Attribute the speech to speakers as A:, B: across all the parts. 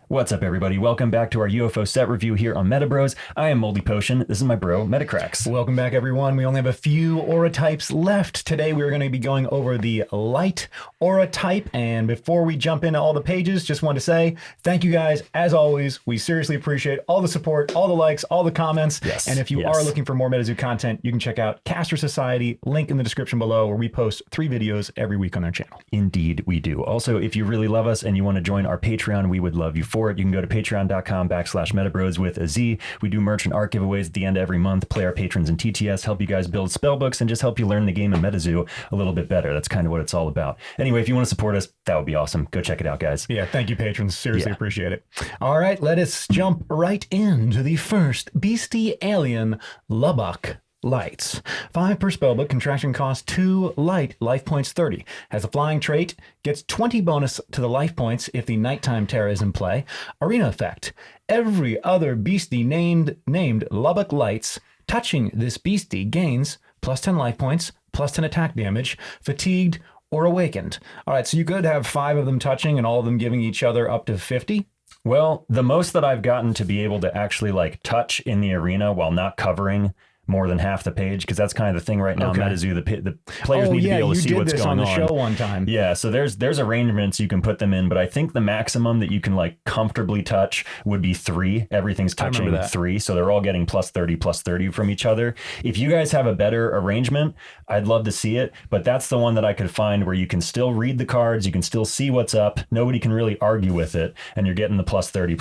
A: What's up, everybody? Welcome back to our UFO set review here on Metabroz. I am Moldy Potion. This is my bro, Metacracks.
B: Welcome back, everyone. We only have a few aura types left. Today, we're going to be going over the light aura type. And before we jump into all the pages, just want to say thank you guys. As always, we seriously appreciate all the support, all the likes, all the comments.
A: Yes.
B: And if you are looking for more MetaZoo content, you can check out Caster Society, link in the description below, where we post 3 videos every week on our channel.
A: Indeed, we do. Also, if you really love us and you want to join our Patreon, we would love you for it. You can go to patreon.com/metabroz with a Z. We do merch and art giveaways at the end of every month, play our patrons in TTS, help you guys build spell books, and just help you learn the game of MetaZoo a little bit better. That's kind of what it's all about. Anyway, if you want to support us, that would be awesome. Go check it out, guys.
B: Yeah, thank you, patrons. Seriously appreciate it. All right, let us jump right into the first beastie alien, Lubbock. Lights. 5 per spellbook, contraction cost 2 light, life points 30. Has a flying trait, gets 20 bonus to the life points if the nighttime terror is in play. Arena effect. Every other beastie named Lubbock Lights touching this beastie gains plus 10 life points, plus 10 attack damage, fatigued, or awakened. All right, so you could have 5 of them touching and all of them giving each other up to 50.
A: Well, the most that I've gotten to be able to actually like touch in the arena while not covering more than half the page, because that's kind of the thing right now. MetaZoo, the players need to be able to see what's going on.
B: You did this on the show one time.
A: Yeah, so there's arrangements you can put them in, but I think the maximum that you can like comfortably touch would be 3. Everything's touching 3, so they're all getting plus 30 from each other. If you guys have a better arrangement, I'd love to see it, but that's the one that I could find where you can still read the cards, you can still see what's up, nobody can really argue with it, and you're getting the plus 30.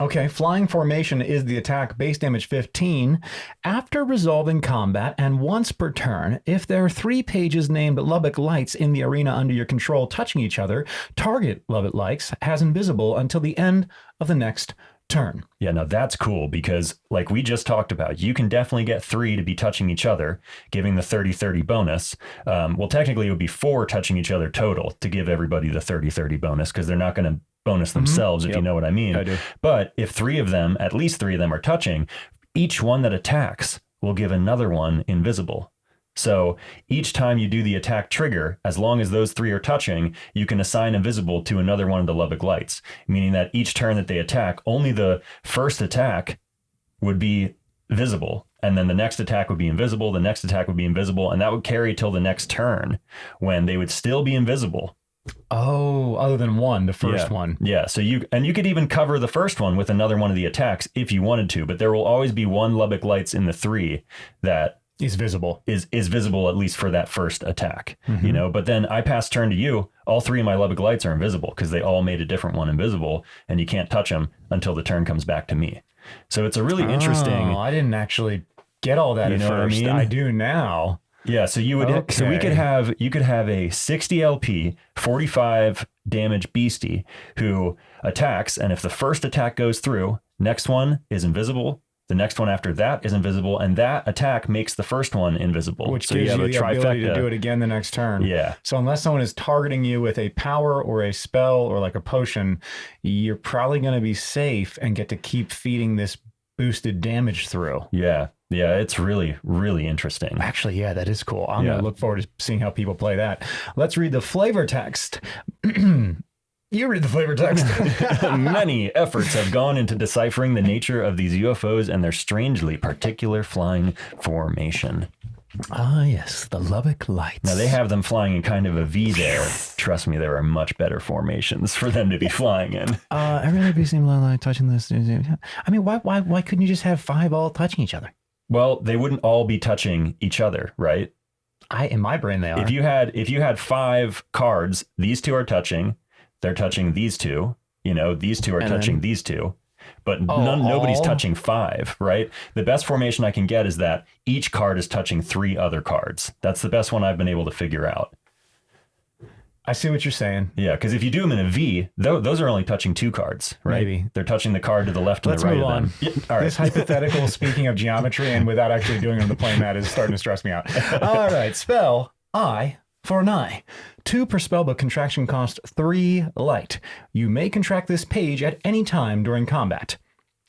B: Okay, flying formation is the attack, base damage 15. After resolving combat and once per turn, if there are 3 pages named Lubbock Lights in the arena under your control touching each other, target Lubbock Lights has invisible until the end of the next turn.
A: Yeah, now that's cool because like we just talked about, you can definitely get 3 to be touching each other, giving the 30-30 bonus. Well, technically it would be 4 touching each other total to give everybody the 30-30 bonus because they're not going to bonus themselves, if you know what I mean.
B: I do.
A: But if 3 of them, at least 3 of them are touching, each one that attacks will give another one invisible. So each time you do the attack trigger, as long as those 3 are touching, you can assign invisible to another one of the Lubbock Lights, meaning that each turn that they attack, only the first attack would be visible. And then the next attack would be invisible, the next attack would be invisible, and that would carry till the next turn when they would still be invisible.
B: Oh, other than the first one.
A: Yeah, so you could even cover the first one with another one of the attacks if you wanted to, but there will always be one Lubbock Lights in the 3 that
B: is visible.
A: Is visible at least for that first attack, you know, but then I pass turn to you, all 3 of my Lubbock Lights are invisible because they all made a different one invisible and you can't touch them until the turn comes back to me. So it's a really interesting.
B: I didn't actually get all that at first. I do now.
A: Yeah, so you would so you could have a 60 LP 45 damage beastie who attacks, and if the first attack goes through, next one is invisible, the next one after that is invisible, and that attack makes the first one invisible.
B: Which gives you the ability to do it again the next turn.
A: Yeah.
B: So unless someone is targeting you with a power or a spell or like a potion, you're probably going to be safe and get to keep feeding this boosted damage through.
A: Yeah. Yeah, it's really, really interesting.
B: Actually, yeah, that is cool. I'm going to look forward to seeing how people play that. Let's read the flavor text. You read the flavor text.
A: Many efforts have gone into deciphering the nature of these UFOs and their strangely particular flying formation.
B: Ah, yes, the Lubbock Lights.
A: Now, they have them flying in kind of a V there. Trust me, there are much better formations for them to be flying in.
B: Everybody seems like touching this. I mean, why couldn't you just have 5 all touching each other?
A: Well, they wouldn't all be touching each other, right?
B: In my brain, they are.
A: If you had 5 cards, these 2 are touching. They're touching these 2. You know, these 2 are touching these 2. But nobody's touching 5, right? The best formation I can get is that each card is touching 3 other cards. That's the best one I've been able to figure out.
B: I see what you're saying.
A: Yeah, because if you do them in a V, those are only touching 2 cards, right?
B: Maybe.
A: They're touching the card to the left and the right of them.
B: Yeah, all right. This hypothetical, speaking of geometry and without actually doing it on the playmat, is starting to stress me out. All right, spell I for an eye. 2 per spellbook, contraction cost 3 light. You may contract this page at any time during combat.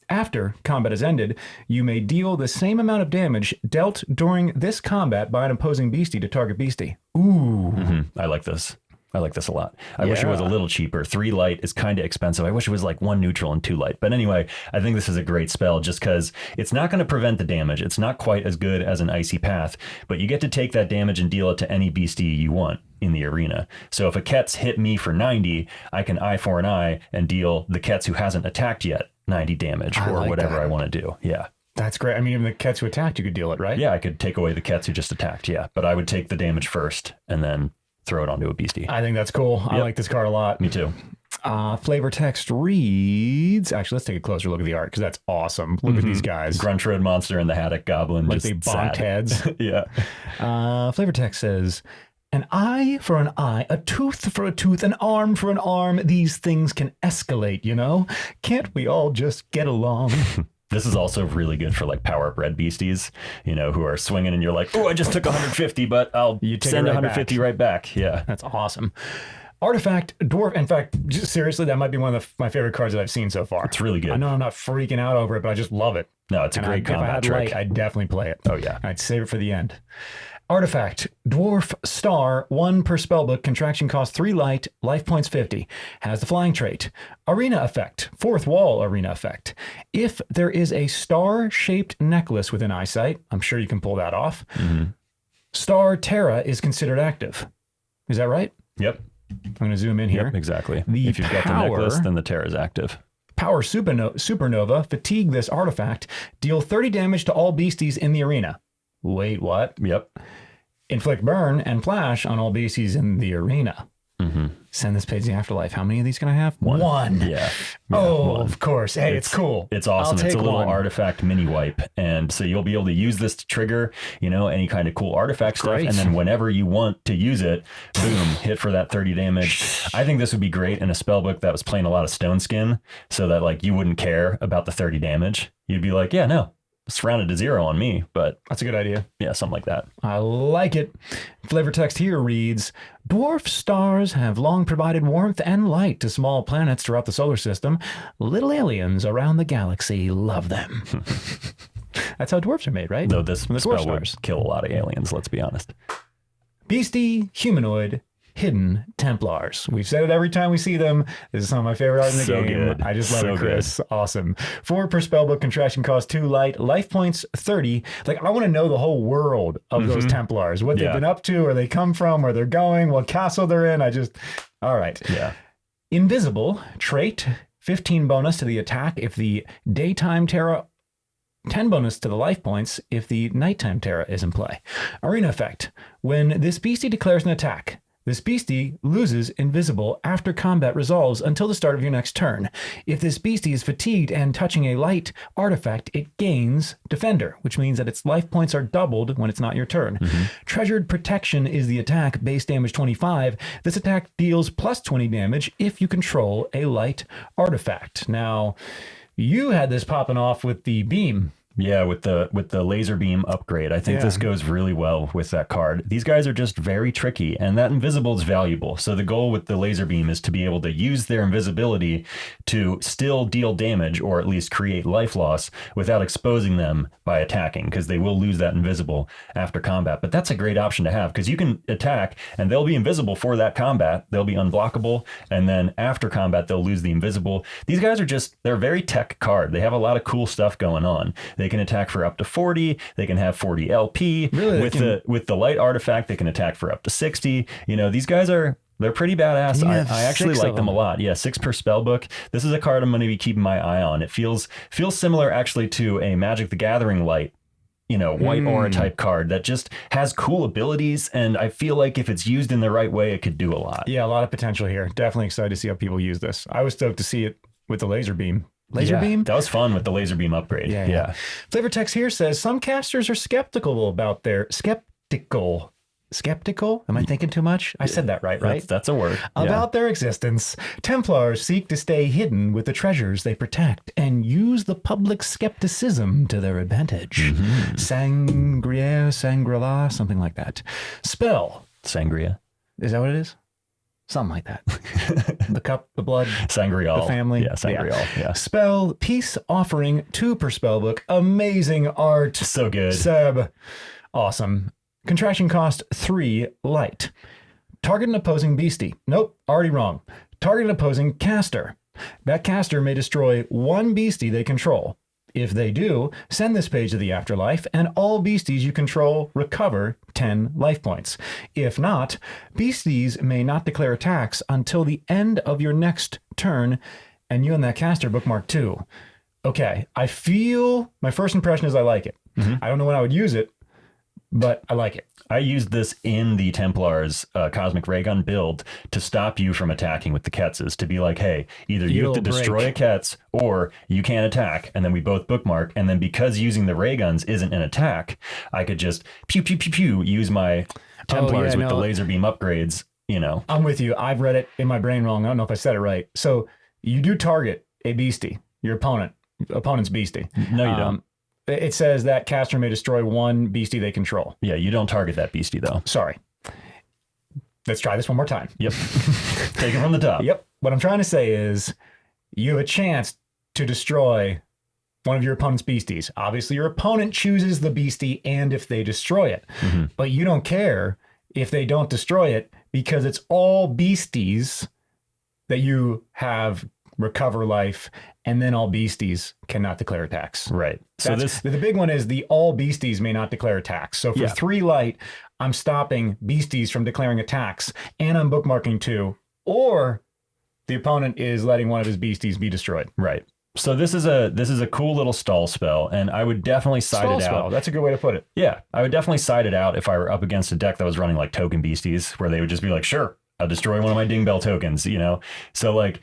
B: After combat has ended, you may deal the same amount of damage dealt during this combat by an opposing beastie to target beastie. Ooh.
A: I like this. I like this a lot. I wish it was a little cheaper. 3 light is kind of expensive. I wish it was like 1 neutral and 2 light. But anyway, I think this is a great spell just because it's not going to prevent the damage. It's not quite as good as an Icy Path, but you get to take that damage and deal it to any beastie you want in the arena. So if a Ket's hit me for 90, I can eye for an eye and deal the Kets who hasn't attacked yet 90 damage or whatever I want to do. Yeah.
B: That's great. I mean, even the Kets who attacked, you could deal it, right?
A: Yeah, I could take away the Kets who just attacked. Yeah, but I would take the damage first and then throw it onto a beastie.
B: I think that's cool. I like this card a lot.
A: Me too.
B: Flavor text reads. Actually, let's take a closer look at the art because that's awesome. Look at these guys.
A: Grunch Road Monster and the Haddock Goblin.
B: Like
A: just
B: they bonked heads.
A: Yeah.
B: Flavor text says, an eye for an eye, a tooth for a tooth, an arm for an arm. These things can escalate, you know? Can't we all just get along?
A: This is also really good for like power up red beasties, you know, who are swinging and you're like, oh, I just took 150, but I'll send 150 right back. Yeah.
B: That's awesome. Artifact Dwarf. In fact, seriously, that might be one of my favorite cards that I've seen so far.
A: It's really good.
B: I know I'm not freaking out over it, but I just love it.
A: No, it's a great combat
B: trick.
A: trick.
B: I'd definitely play it.
A: Oh, yeah.
B: I'd save it for the end. Artifact Dwarf Star, 1 per spellbook, contraction cost 3 light, life points 50. Has the flying trait. Arena effect, 4th wall arena effect. If there is a star-shaped necklace within eyesight, I'm sure you can pull that off. Star Terra is considered active. Is that right?
A: Yep.
B: I'm going to zoom in here.
A: Yep, exactly.
B: The
A: if you've got the necklace, then the Terra is active.
B: Power Supernova, fatigue this artifact, deal 30 damage to all beasties in the arena. Wait, what?
A: Yep.
B: Inflict burn and flash on all beasties in the arena. Send this page to the afterlife. How many of these can I have? One.
A: Yeah.
B: Oh, of course. Hey, it's cool.
A: It's awesome. It's a little artifact mini wipe. And so you'll be able to use this to trigger, you know, any kind of cool artifact stuff. And then whenever you want to use it, boom, hit for that 30 damage. I think this would be great in a spellbook that was playing a lot of Stone Skin so that like you wouldn't care about the 30 damage. You'd be like, yeah, no. It's rounded to 0 on me, but
B: that's a good idea.
A: Yeah, something like that.
B: I like it. Flavor text here reads, dwarf stars have long provided warmth and light to small planets throughout the solar system. Little aliens around the galaxy love them. That's how dwarfs are made, right?
A: No, this spell would kill a lot of aliens, let's be honest.
B: Beastie, humanoid, hidden templars. We've said it every time we see them. This is some of my favorite art in the game.
A: Good.
B: I just love it, Chris. Good. Awesome. 4 per spellbook, contraction cost 2 light, life points 30. Like, I want to know the whole world of those templars, what they've been up to, where they come from, where they're going, what castle they're in. All right.
A: Yeah.
B: Invisible trait, 15 bonus to the attack if the daytime Terra, 10 bonus to the life points if the nighttime Terra is in play. Arena effect. When this beastie declares an attack, this beastie loses invisible after combat resolves until the start of your next turn. If this beastie is fatigued and touching a light artifact, it gains defender, which means that its life points are doubled when it's not your turn. Treasured protection is the attack, base damage 25. This attack deals plus 20 damage if you control a light artifact. Now, you had this popping off with the beam.
A: Yeah, with the laser beam upgrade. I think this goes really well with that card. These guys are just very tricky, and that invisible is valuable. So the goal with the laser beam is to be able to use their invisibility to still deal damage, or at least create life loss, without exposing them by attacking, because they will lose that invisible after combat. But that's a great option to have, because you can attack, and they'll be invisible for that combat. They'll be unblockable, and then after combat, they'll lose the invisible. These guys are they're a very tech card. They have a lot of cool stuff going on. They can attack for up to 40. They can have 40 LP.
B: Really?
A: With the light artifact, they can attack for up to 60. You know, these guys they're pretty badass. I actually like them a lot. Yeah, 6 per spell book. This is a card I'm going to be keeping my eye on. It feels similar actually to a Magic the Gathering light, you know, white aura type card that just has cool abilities. And I feel like if it's used in the right way, it could do a lot.
B: Yeah, a lot of potential here. Definitely excited to see how people use this. I was stoked to see it with the laser beam. Beam?
A: That was fun with the laser beam upgrade. Yeah.
B: Flavor text here says some casters are skeptical about their skeptical. Am I thinking too much? I said that right?
A: That's a word.
B: About their existence. Templars seek to stay hidden with the treasures they protect and use the public skepticism to their advantage. Sangria, something like that. Spell.
A: Sangria.
B: Is that what it is? Something like that. The cup, the blood,
A: Sangreal.
B: The family.
A: Yeah, Sangreal. Yeah.
B: Spell, peace offering, 2 per spell book. Amazing art.
A: So good.
B: Seb. Awesome. Contraction cost 3 light. Target an opposing beastie. Nope, already wrong. Target an opposing caster. That caster may destroy one beastie they control. If they do, send this page to the afterlife, and all beasties you control recover 10 life points. If not, beasties may not declare attacks until the end of your next turn, and you and that caster bookmark too. Okay, I feel my first impression is I like it. I don't know when I would use it, but I like it.
A: I used this in the Templars Cosmic Ray Gun build to stop you from attacking with the Ketzes, to be like, hey, either you have to destroy a Ketz or you can't attack, and then we both bookmark, and then because using the ray guns isn't an attack, I could just pew, pew, pew, pew, use my Templars with the laser beam upgrades, you know. I'm
B: with you. I've read it in my brain wrong. I don't know if I said it right. So you do target a beastie, your opponent's beastie.
A: No, you don't.
B: It says that caster may destroy one beastie they control.
A: Yeah, you don't target that beastie, though.
B: Sorry. Let's try this one more time.
A: Yep. Take it from the top.
B: Yep. What I'm trying to say is you have a chance to destroy one of your opponent's beasties. Obviously, your opponent chooses the beastie and if they destroy it. But you don't care if they don't destroy it because it's all beasties that you have recover life, and then all beasties cannot declare attacks.
A: Right. So
B: the big one is the all beasties may not declare attacks. So for 3 light, I'm stopping beasties from declaring attacks, and I'm bookmarking 2, or the opponent is letting one of his beasties be destroyed.
A: Right. So this is a cool little stall spell, and I would definitely side it out.
B: Spell. That's a good way to put it.
A: Yeah, I would definitely side it out if I were up against a deck that was running like token beasties, where they would just be like, sure, I'll destroy one of my ding bell tokens, you know? So like,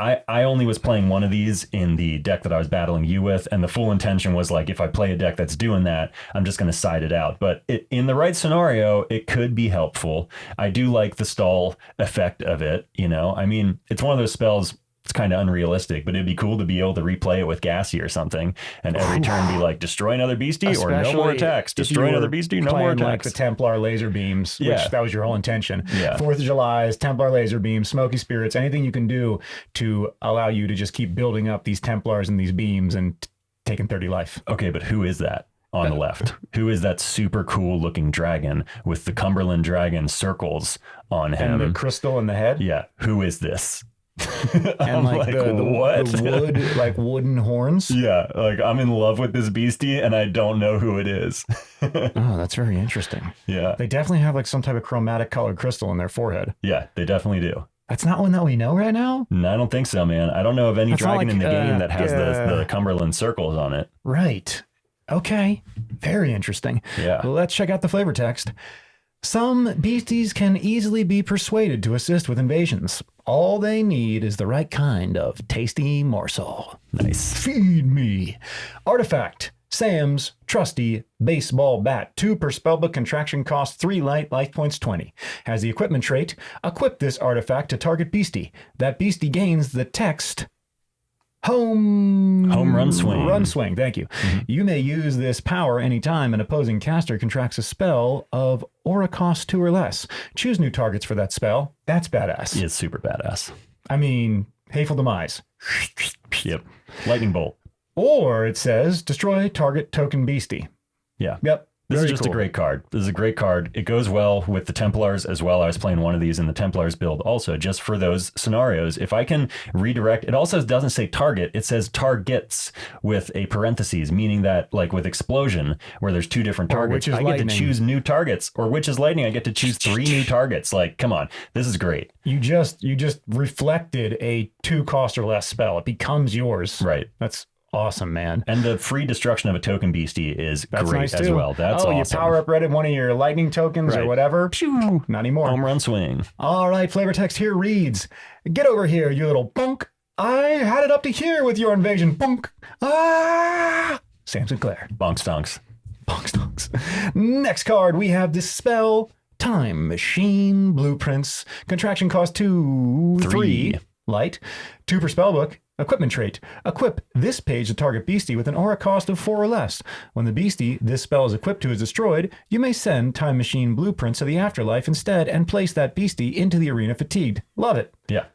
A: I only was playing one of these in the deck that I was battling you with, and the full intention was like, if I play a deck that's doing that, I'm just going to side it out. But in the right scenario, it could be helpful. I do like the stall effect of it, you know? I mean, it's one of those spells, it's kind of unrealistic, but it'd be cool to be able to replay it with Gassy or something, and every turn be like, destroy another beastie or no more attacks. Destroy another beastie, no more attacks.
B: Like the Templar laser beams, which that was your whole intention.
A: Yeah.
B: 4th of July's Templar laser beams, Smoky Spirits, anything you can do to allow you to just keep building up these Templars and these beams and taking 30 life.
A: Okay, but who is that on the left? Who is that super cool looking dragon with the Cumberland dragon circles on him?
B: And the crystal in the head?
A: Yeah. Who is this?
B: And like the wood, like wooden horns.
A: Yeah, like I'm in love with this beastie and I don't know who it is.
B: Oh, that's very interesting.
A: Yeah.
B: They definitely have like some type of chromatic colored crystal in their forehead.
A: Yeah, they definitely do.
B: That's not one that we know right now?
A: No, I don't think so, man. I don't know of any dragon in the game that has the Cumberland circles on it.
B: Right. Okay. Very interesting.
A: Yeah.
B: Well, let's check out the flavor text. Some beasties can easily be persuaded to assist with invasions. All they need is the right kind of tasty morsel.
A: Nice.
B: Feed me. Artifact. Sam's trusty baseball bat. 2 per spellbook, contraction cost 3 light points 20. Has the equipment trait. Equip this artifact to target beastie. That beastie gains the text Home
A: run swing.
B: Run swing, thank you. You may use this power anytime an opposing caster contracts a spell of aura cost 2 or less. Choose new targets for that spell. That's badass.
A: It's super badass.
B: I mean, Hateful Demise.
A: Yep. Lightning bolt.
B: Or it says destroy target token beastie.
A: Yeah.
B: Yep.
A: This is just a great card. This is a great card. It goes well with the Templars as well. I was playing one of these in the Templars build also, just for those scenarios. If I can redirect, it also doesn't say target. It says targets with a parentheses, meaning that like with Explosion, where there's 2 different targets, I get to choose new targets. Or Witch is Lightning, I get to choose 3 new targets. Like, come on. This is great.
B: You just reflected a 2 cost or less spell. It becomes yours.
A: Right.
B: That's awesome, man.
A: And the free destruction of a token beastie is great
B: nice
A: as well. That's awesome.
B: You power up Reddit one of your lightning tokens or whatever. Pew, not anymore.
A: Home run swing.
B: All right, flavor text here reads, get over here, you little bunk. I had it up to here with your invasion. Bunk. Ah! Sam Sinclair.
A: Bonk stonks.
B: Bonk stonks. Next card, we have Dispel Time Machine Blueprints. Contraction cost 3 light. 2 per spellbook. Equipment trait. Equip this page to target beastie with an aura cost of 4 or less. When the beastie this spell is equipped to is destroyed, you may send Time Machine Blueprints to the afterlife instead and place that beastie into the arena fatigued. Love it.
A: Yeah.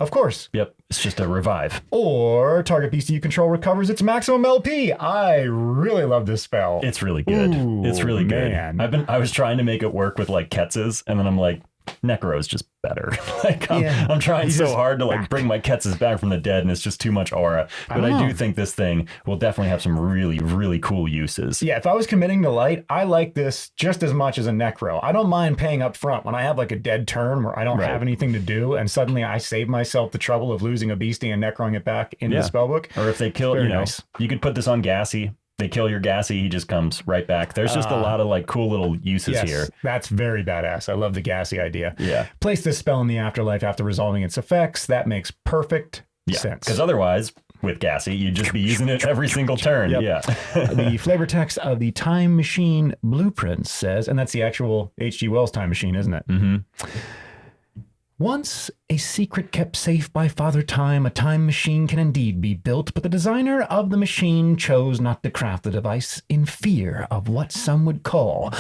B: Of course.
A: Yep. It's just a revive.
B: Or target beastie you control recovers its maximum LP. I really love this spell.
A: It's really good.
B: Ooh,
A: it's really good.
B: Man.
A: I was trying to make it work with like Ketz's, and then I'm like, Necro is just better. Like I'm trying so hard to like bring my Ketzes back from the dead, and it's just too much aura. But I do think this thing will definitely have some really, really cool uses.
B: Yeah, if I was committing to light, I like this just as much as a Necro. I don't mind paying up front when I have like a dead turn where I don't have anything to do, and suddenly I save myself the trouble of losing a beastie and Necroing it back into the spellbook.
A: Or if they kill, you could put this on Gassy. They kill your Gassy, he just comes right back. There's just a lot of like cool little uses here.
B: That's very badass. I love the Gassy idea.
A: Yeah.
B: Place this spell in the afterlife after resolving its effects. That makes perfect sense.
A: Because otherwise, with Gassy, you'd just be using it every single turn. Yeah.
B: The flavor text of the Time Machine Blueprint says, and that's the actual H.G. Wells Time Machine, isn't it?
A: Mm-hmm.
B: Once a secret kept safe by Father Time, a time machine can indeed be built, but the designer of the machine chose not to craft the device in fear of what some would call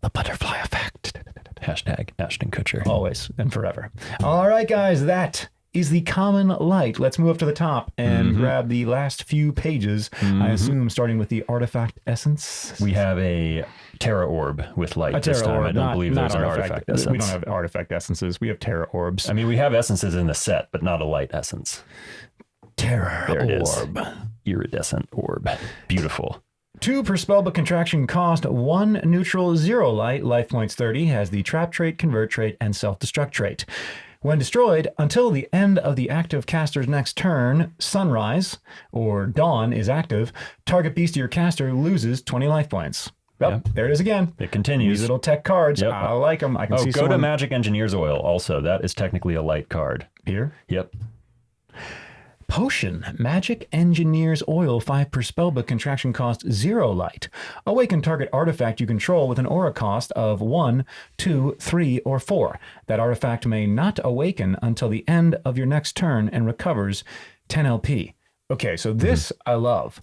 B: the butterfly effect.
A: Hashtag Ashton Kutcher.
B: Always and forever. All right, guys, that is the common light. Let's move up to the top and grab the last few pages, I assume, starting with the artifact essence.
A: We have a Terra Orb with light this time. I don't believe there's an artifact essence.
B: We don't have artifact essences. We have Terra Orbs.
A: I mean, we have essences in the set, but not a light essence.
B: Terra Orb.
A: Iridescent Orb. Beautiful.
B: 2 per spellbook contraction cost, 1 neutral, 0 light, life points 30, has the trap trait, convert trait, and self-destruct trait. When destroyed, until the end of the active caster's next turn, Sunrise, or Dawn, is active, target beastie or caster loses 20 life points. Yep, there it is again.
A: It continues.
B: These little tech cards, I like them. I can see
A: go to Magic Engineer's Oil also. That is technically a light card.
B: Here?
A: Yep.
B: Potion, Magic Engineer's Oil, 5 per spellbook, contraction cost 0 light. Awaken target artifact you control with an aura cost of 1, 2, 3, or 4. That artifact may not awaken until the end of your next turn and recovers 10 LP. Okay, so this I love.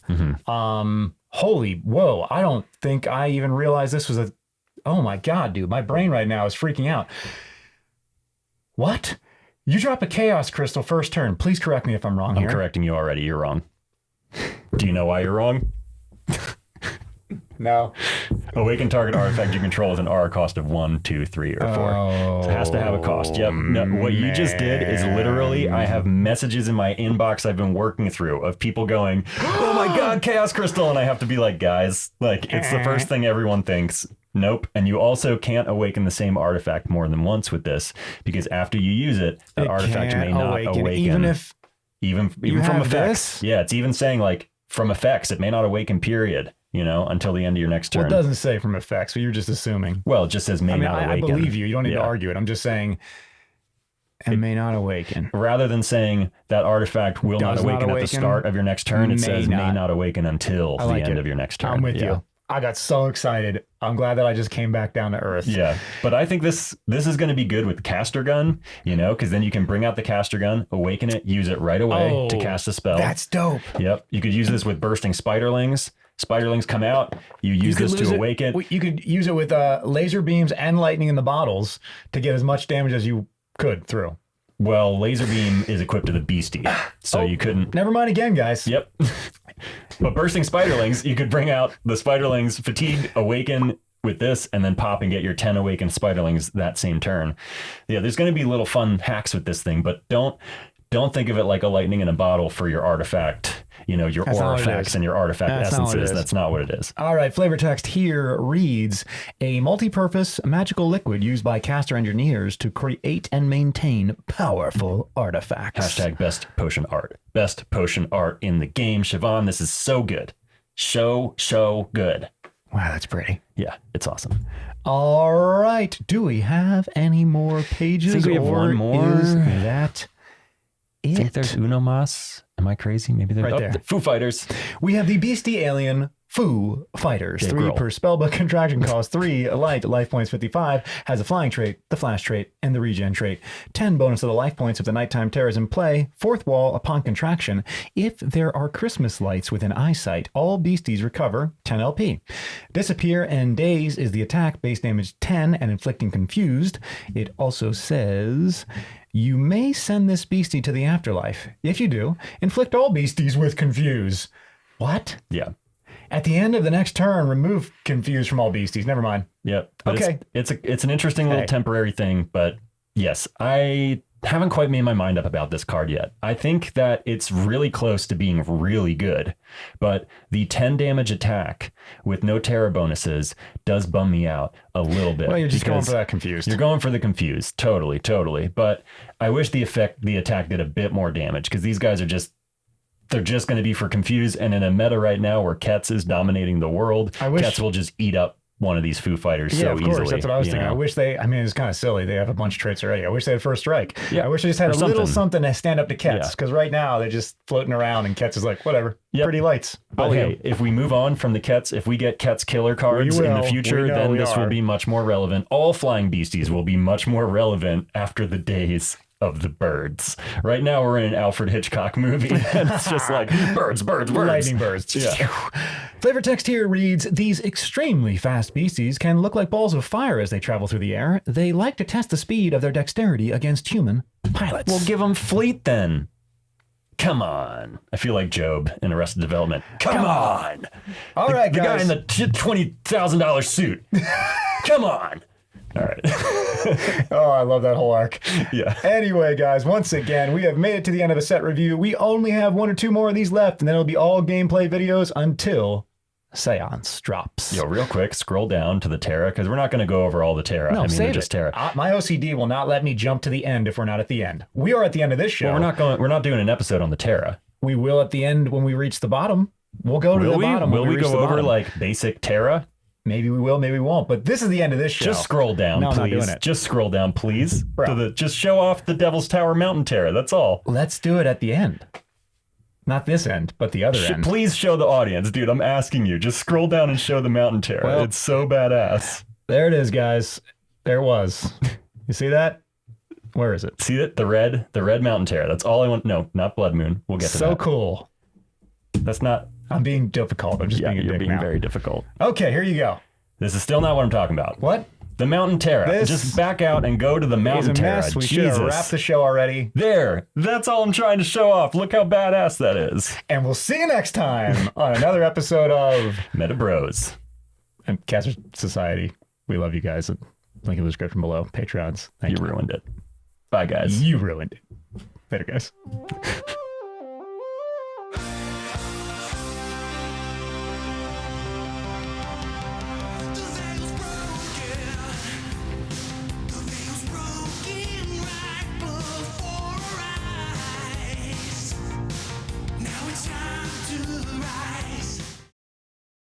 B: Holy, whoa, I don't think I even realized this was a... Oh my God, dude, my brain right now is freaking out. What? You drop a Chaos Crystal first turn. Please correct me if I'm wrong here.
A: I'm correcting you already. You're wrong. Do you know why you're wrong?
B: No.
A: Awaken target artifact you control with an aura cost of 1, 2, 3, or 4. So it has to have a cost. Yep. No, what you just did is literally, I have messages in my inbox I've been working through of people going, oh my God, Chaos Crystal. And I have to be like, guys, like it's the first thing everyone thinks. Nope. And you also can't awaken the same artifact more than once with this, because after you use it, that artifact may not awaken. Even from effects. Yeah, it's even saying like from effects, it may not awaken, period, until the end of your next turn.
B: Well, it doesn't say from effects, but you're just assuming.
A: Well, it just says may not awaken.
B: I believe you. You don't need to argue it. I'm just saying it may not awaken.
A: Rather than saying that artifact will not awaken at the start of your next turn, it says may not awaken until the end of your next turn.
B: I'm with you. I got so excited. I'm glad that I just came back down to earth.
A: Yeah, but I think this is going to be good with caster gun, because then you can bring out the caster gun, awaken it, use it right away to cast a spell.
B: That's dope.
A: Yep, you could use this with bursting spiderlings. Spiderlings come out, you use this to awaken.
B: You could use it with laser beams and lightning in the bottles to get as much damage as you could through.
A: Well, laser beam is equipped to the beastie, so you couldn't.
B: Never mind again, guys.
A: Yep. But bursting spiderlings, you could bring out the spiderlings, fatigue, awaken with this, and then pop and get your 10 awakened spiderlings that same turn. Yeah, there's going to be little fun hacks with this thing, but don't think of it like a lightning in a bottle for your artifact, your artifacts and your artifact essences. That's not what it is.
B: All right, flavor text here reads, a multi-purpose magical liquid used by caster engineers to create and maintain powerful artifacts.
A: Hashtag best potion art. Best potion art in the game. Siobhan, this is so good. So good.
B: Wow, that's pretty.
A: Yeah, it's awesome.
B: All right. Do we have any more pages?
A: I think we have one more.
B: Is that it?
A: I think there's Uno Mas. Am I crazy? Maybe there's
B: right there.
A: The Foo Fighters.
B: We have the Beastie Alien Foo Fighters. 3 per spellbook, contraction cost 3, life points 55, has a flying trait, the flash trait, and the regen trait. 10 bonus to the life points if the nighttime terror is in play. 4th wall upon contraction. If there are Christmas lights within eyesight, all beasties recover 10 LP. Disappear and daze is the attack, base damage 10 and inflicting confused. It also says, you may send this beastie to the afterlife. If you do, inflict all beasties with confuse. What?
A: Yeah.
B: At the end of the next turn, remove confuse from all beasties. Never mind.
A: Yep. But
B: Okay.
A: It's an interesting little temporary thing, but yes, I haven't quite made my mind up about this card yet. I think that it's really close to being really good, but the 10 damage attack with no terror bonuses does bum me out a little bit.
B: Well, you're just going for that confused.
A: You're going for the confused. Totally. But I wish the attack did a bit more damage, because these guys are they're just going to be for confused. And in a meta right now where Ketz is dominating the world, Ketz will just eat up one of these Foo Fighters so easily.
B: That's what I was thinking. I wish it's kind of silly. They have a bunch of traits already. I wish they had first strike.
A: Yeah.
B: I wish they just had a little something to stand up to Ketz, because right now they're just floating around and Ketz is like, whatever, pretty lights.
A: But hey, if we move on from the Ketz, if we get Ketz killer cards in the future, then this will be much more relevant. All flying beasties will be much more relevant after the days of the birds. Right now we're in an Alfred Hitchcock movie and it's just like birds.
B: Lightning birds.
A: Yeah.
B: Flavor text here reads, these extremely fast beasties can look like balls of fire as they travel through the air. They like to test the speed of their dexterity against human pilots.
A: Well, give them fleet then. Come on. I feel like Job in Arrested Development. Come on.
B: All right,
A: the
B: guys.
A: guy in the $20,000 suit. Come on. All right.
B: Oh, I love that whole arc.
A: Yeah.
B: Anyway, guys, once again, we have made it to the end of the set review. We only have 1 or 2 more of these left, and then it'll be all gameplay videos until Seance drops.
A: Yo, real quick, scroll down to the Terra, because we're not going to go over all the Terra.
B: No,
A: they're just Terra.
B: My OCD will not let me jump to the end if we're not at the end. We are at the end of this show.
A: Well, we're not doing an episode on the Terra.
B: We will at the end when we reach the bottom. We'll go to the bottom.
A: Will we go over like basic Terra?
B: Maybe we will, maybe we won't. But this is the end of this show.
A: Just scroll down, please.
B: I'm not doing it.
A: Just scroll down, please. Just show off the Devil's Tower Mountain Terra. That's all.
B: Let's do it at the end. Not this end, but the other end.
A: Please show the audience, dude. I'm asking you. Just scroll down and show the Mountain Terra. Well, it's so badass.
B: There it is, guys. There it was. You see that? Where is it?
A: See it? The red Mountain Terra. That's all I want. No, not Blood Moon. We'll get to that.
B: So cool.
A: That's not.
B: I'm being difficult. I'm just being a dick now.
A: You're being very difficult.
B: Okay, here you go.
A: This is still not what I'm talking about.
B: What?
A: The Mountain Terra. Just back out and go to the Mountain Terra.
B: We should have wrapped the show already.
A: There. That's all I'm trying to show off. Look how badass that is.
B: And we'll see you next time on another episode of
A: Metabroz
B: and Caster Society. We love you guys. Link in the description below. Patrons.
A: You ruined it. Bye, guys.
B: You ruined it. Later, guys.